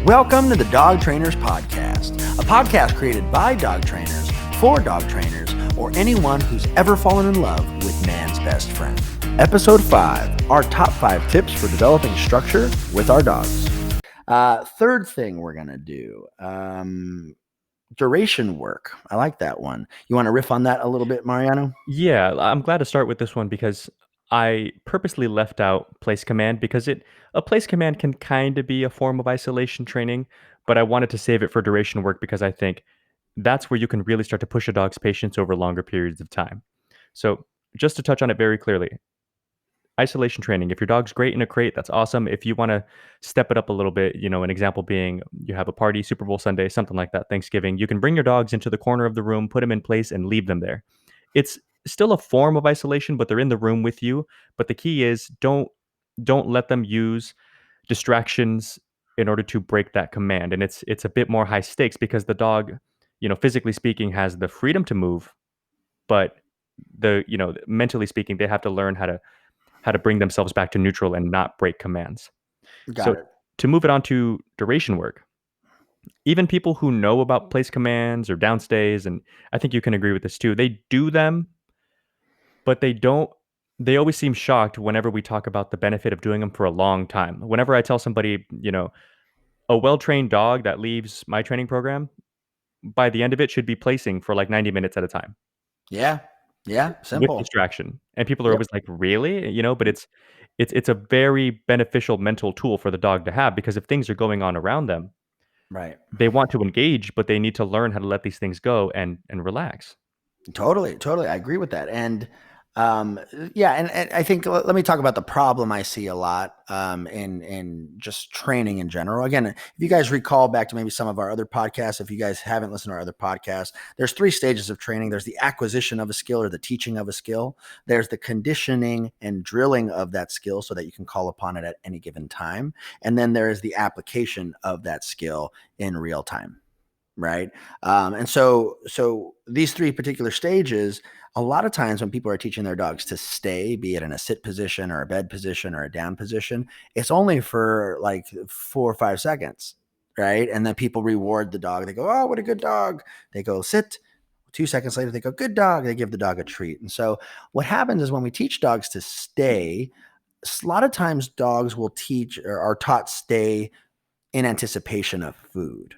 Welcome to the Dog Trainers Podcast, a podcast created by dog trainers, for dog trainers, or anyone who's ever fallen in love with man's best friend. Episode 5, our top 5 tips for developing structure with our dogs. Third thing we're going to do, duration work. I like that one. You want to riff on that a little bit, Mariano? Yeah, I'm glad to start with this one because I purposely left out place command because a place command can kind of be a form of isolation training, but I wanted to save it for duration work because I think that's where you can really start to push a dog's patience over longer periods of time. So, just to touch on it very clearly, isolation training. If your dog's great in a crate, that's awesome. If you want to step it up a little bit, an example being you have a party, Super Bowl Sunday, something like that, Thanksgiving, you can bring your dogs into the corner of the room, put them in place, and leave them there. It's still a form of isolation, but they're in the room with you. But the key is don't let them use distractions in order to break that command. And it's a bit more high stakes because the dog, physically speaking, has the freedom to move, but mentally speaking, they have to learn how to bring themselves back to neutral and not break commands. Got So it. to move it on to duration work, even people who know about place commands or downstays, and I think you can agree with this too, they do them, but they always seem shocked whenever we talk about the benefit of doing them for a long time. Whenever I tell somebody, a well-trained dog that leaves my training program, by the end of it should be placing for like 90 minutes at a time Yeah. with Simple. distraction. And people are Yep. always like, "Really?" But it's a very beneficial mental tool for the dog to have because if things are going on around them, Right. they want to engage, but they need to learn how to let these things go and relax. Totally. I agree with that. And yeah, and I think let me talk about the problem I see a lot in just training in general. Again, if you guys recall back to maybe some of our other podcasts, if you guys haven't listened to our other podcasts, there's 3 stages of training. There's the acquisition of a skill or the teaching of a skill. There's the conditioning and drilling of that skill so that you can call upon it at any given time. And then there is the application of that skill in real time. Right. And so these 3 particular stages, a lot of times when people are teaching their dogs to stay, be it in a sit position or a bed position or a down position, it's only for like 4 or 5 seconds. Right. And then people reward the dog. They go, "Oh, what a good dog." They go sit. 2 seconds later, they go, "Good dog." They give the dog a treat. And so what happens is when we teach dogs to stay, a lot of times dogs will teach or are taught stay in anticipation of food.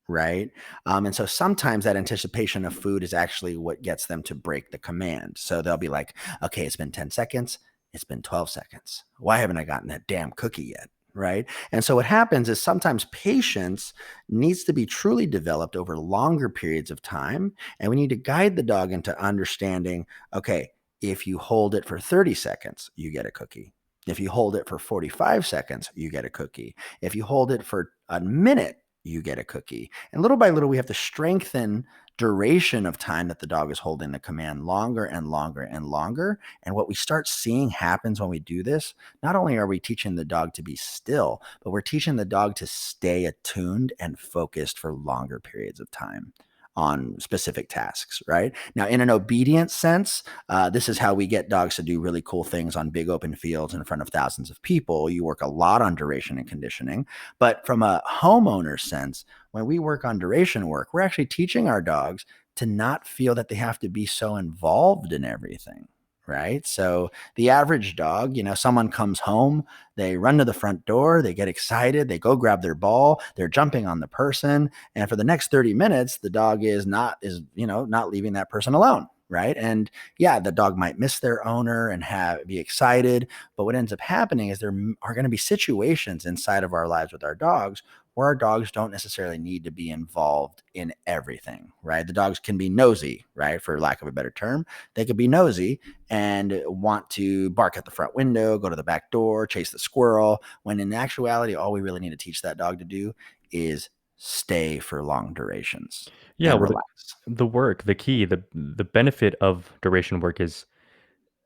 Right. And so sometimes that anticipation of food is actually what gets them to break the command. So they'll be like, "Okay, it's been 10 seconds. It's been 12 seconds. Why haven't I gotten that damn cookie yet?" Right. And so what happens is sometimes patience needs to be truly developed over longer periods of time. And we need to guide the dog into understanding, okay, if you hold it for 30 seconds, you get a cookie. If you hold it for 45 seconds, you get a cookie. If you hold it for a minute, you get a cookie. And little by little, we have to strengthen duration of time that the dog is holding the command longer and longer and longer. And what we start seeing happens when we do this, not only are we teaching the dog to be still, but we're teaching the dog to stay attuned and focused for longer periods of time on specific tasks, right? Now, in an obedience sense, this is how we get dogs to do really cool things on big open fields in front of thousands of people. You work a lot on duration and conditioning. But from a homeowner sense, when we work on duration work, we're actually teaching our dogs to not feel that they have to be so involved in everything. Right. So the average dog, someone comes home, they run to the front door, they get excited, they go grab their ball, they're jumping on the person. And for the next 30 minutes, the dog is not leaving that person alone. Right. And yeah, the dog might miss their owner and be excited. But what ends up happening is there are going to be situations inside of our lives with our dogs where our dogs don't necessarily need to be involved in everything, right? The dogs can be nosy, right? For lack of a better term, they could be nosy and want to bark at the front window, go to the back door, chase the squirrel, when in actuality, all we really need to teach that dog to do is stay for long durations Yeah, and well, relax. the work, the key, the benefit of duration work is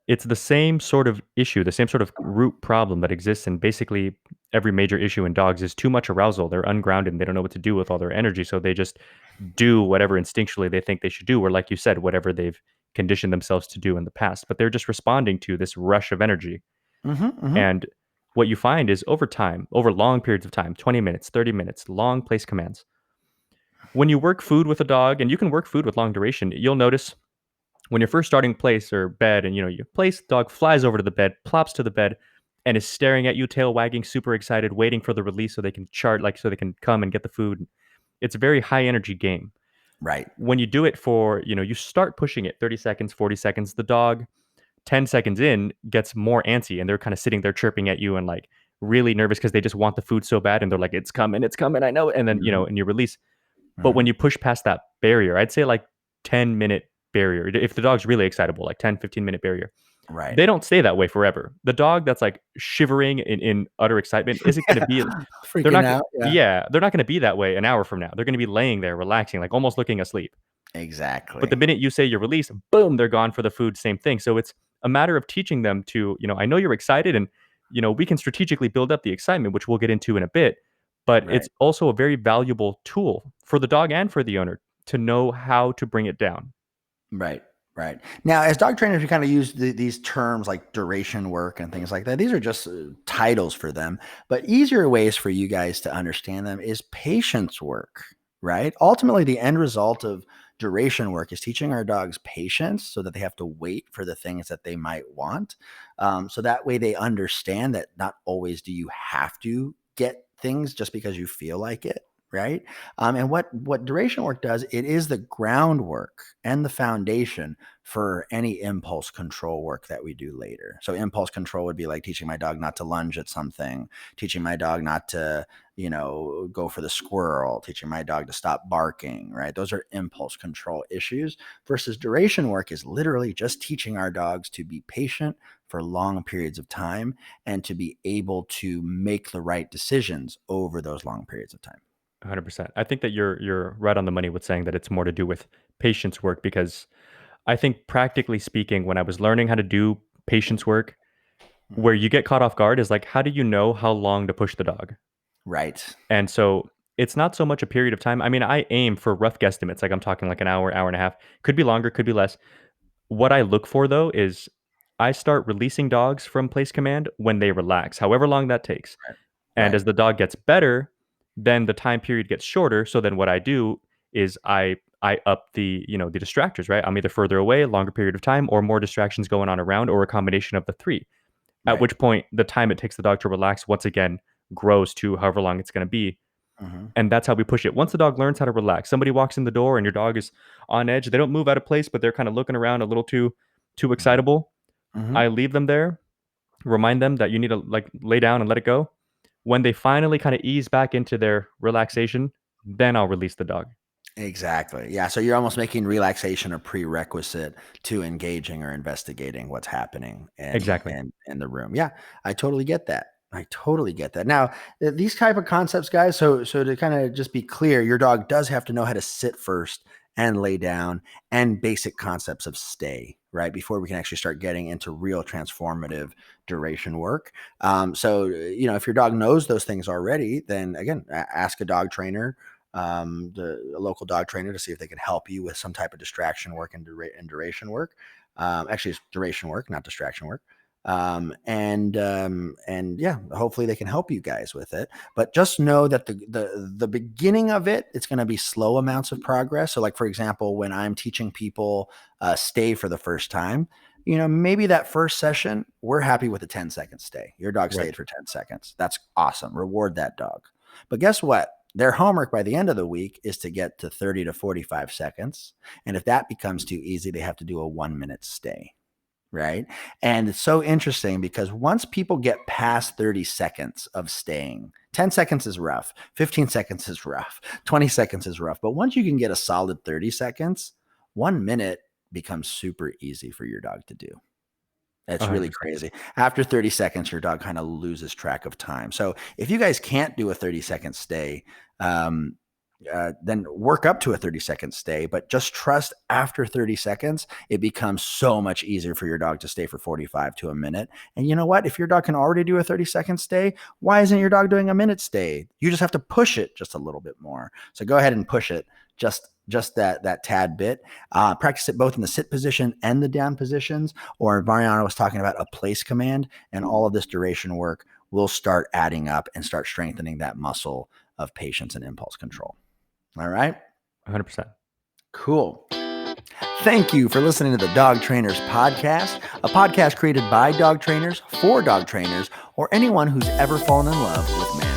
it's the same sort of issue, the same sort of root problem that exists in basically every major issue in dogs is too much arousal. They're ungrounded and they don't know what to do with all their energy. So they just do whatever instinctually they think they should do, or like you said, whatever they've conditioned themselves to do in the past. But they're just responding to this rush of energy. Mm-hmm, mm-hmm. And what you find is over time, over long periods of time, 20 minutes, 30 minutes, long place commands. When you work food with a dog, and you can work food with long duration, you'll notice when you're first starting place or bed, and you place, dog flies over to the bed, plops to the bed, and is staring at you, tail wagging, super excited, waiting for the release so they can chart, like so they can come and get the food. It's a very high energy game. Right. When you do it for, you start pushing it 30 seconds, 40 seconds, the dog 10 seconds in gets more antsy, and they're kind of sitting there chirping at you and like really nervous because they just want the food so bad, and they're like, it's coming, I know it. And then, Hmm. and you release. But Hmm. when you push past that barrier, I'd say like 10-minute barrier, if the dog's really excitable, like 10-15 minute barrier, Right. they don't stay that way forever. The dog that's like shivering in utter excitement isn't going to be, they're Freaking not, out. Yeah. yeah, they're not going to be that way an hour from now. They're going to be laying there, relaxing, like almost looking asleep. But the Exactly. minute you say you're released, boom, they're gone for the food, same thing. So it's a matter of teaching them to, I know you're excited, and, we can strategically build up the excitement, which we'll get into in a bit. But Right. it's also a very valuable tool for the dog and for the owner to know how to bring it down. Right. Right. Now, as dog trainers, we kind of use these terms like duration work and things like that. These are just titles for them, but easier ways for you guys to understand them is patience work, right? Ultimately, the end result of duration work is teaching our dogs patience so that they have to wait for the things that they might want. So that way they understand that not always do you have to get things just because you feel like it. Right. And what duration work does, it is the groundwork and the foundation for any impulse control work that we do later. So impulse control would be like teaching my dog not to lunge at something, teaching my dog not to, go for the squirrel, teaching my dog to stop barking, right? Those are impulse control issues versus duration work is literally just teaching our dogs to be patient for long periods of time and to be able to make the right decisions over those long periods of time. 100%. I think that you're right on the money with saying that it's more to do with patience work, because I think practically speaking, when I was learning how to do patience work, where Mhm. you get caught off guard is like, how do you know how long to push the dog? Right. And so it's not so much a period of time. I mean, I aim for rough guesstimates. Like I'm talking like an hour, hour and a half. Could be longer, could be less. What I look for though is I start releasing dogs from place command when they relax, however long that takes. Right. And Right. as the dog gets better, then the time period gets shorter. So then what I do is I up the distractors, right? I'm either further away, longer period of time, or more distractions going on around, or a combination of the three. At Right. which point the time it takes the dog to relax once again grows to however long it's going to be. Mhm. And that's how we push it. Once the dog learns how to relax, somebody walks in the door and your dog is on edge. They don't move out of place, but they're kind of looking around a little too Mhm. excitable. Mhm. I leave them there, remind them that you need to like lay down and let it go. When they finally kind of ease back into their relaxation, then I'll release the dog. Exactly. Yeah. So you're almost making relaxation a prerequisite to engaging or investigating what's happening in Exactly. in the room. Yeah, I totally get that. I totally get that. Now, these type of concepts, guys. So to kind of just be clear, your dog does have to know how to sit first and lay down, and basic concepts of stay, right? Before we can actually start getting into real transformative duration work. So if your dog knows those things already, then again, ask a dog trainer, a local dog trainer, to see if they can help you with some type of distraction work and duration work. Actually, it's duration work, not distraction work. And yeah, hopefully they can help you guys with it. But just know that the beginning of it, it's going to be slow amounts of progress. So, like for example, when I'm teaching people stay for the first time, maybe that first session, we're happy with a 10-second stay. Your dog Right. stayed for 10 seconds. That's awesome. Reward that dog. But guess what? Their homework by the end of the week is to get to 30 to 45 seconds. And if that becomes too easy, they have to do a 1 minute stay. Right. And it's so interesting because once people get past 30 seconds of staying, 10 seconds is rough, 15 seconds is rough, 20 seconds is rough. But once you can get a solid 30 seconds, 1 minute becomes super easy for your dog to do. It's really 100%. crazy. After 30 seconds, your dog kind of loses track of time. So if you guys can't do a 30-second stay, um, then work up to a 30-second stay, but just trust after 30 seconds, it becomes so much easier for your dog to stay for 45 to a minute. And you know what? If your dog can already do a 30-second stay, why isn't your dog doing a minute stay? You just have to push it just a little bit more. So go ahead and push it just that tad bit. Practice it both in the sit position and the down positions, or Mariano was talking about a place command, and all of this duration work will start adding up and start strengthening that muscle of patience and impulse control. All right. 100%. Cool. Thank you for listening to the Dog Trainers Podcast, a podcast created by dog trainers for dog trainers or anyone who's ever fallen in love with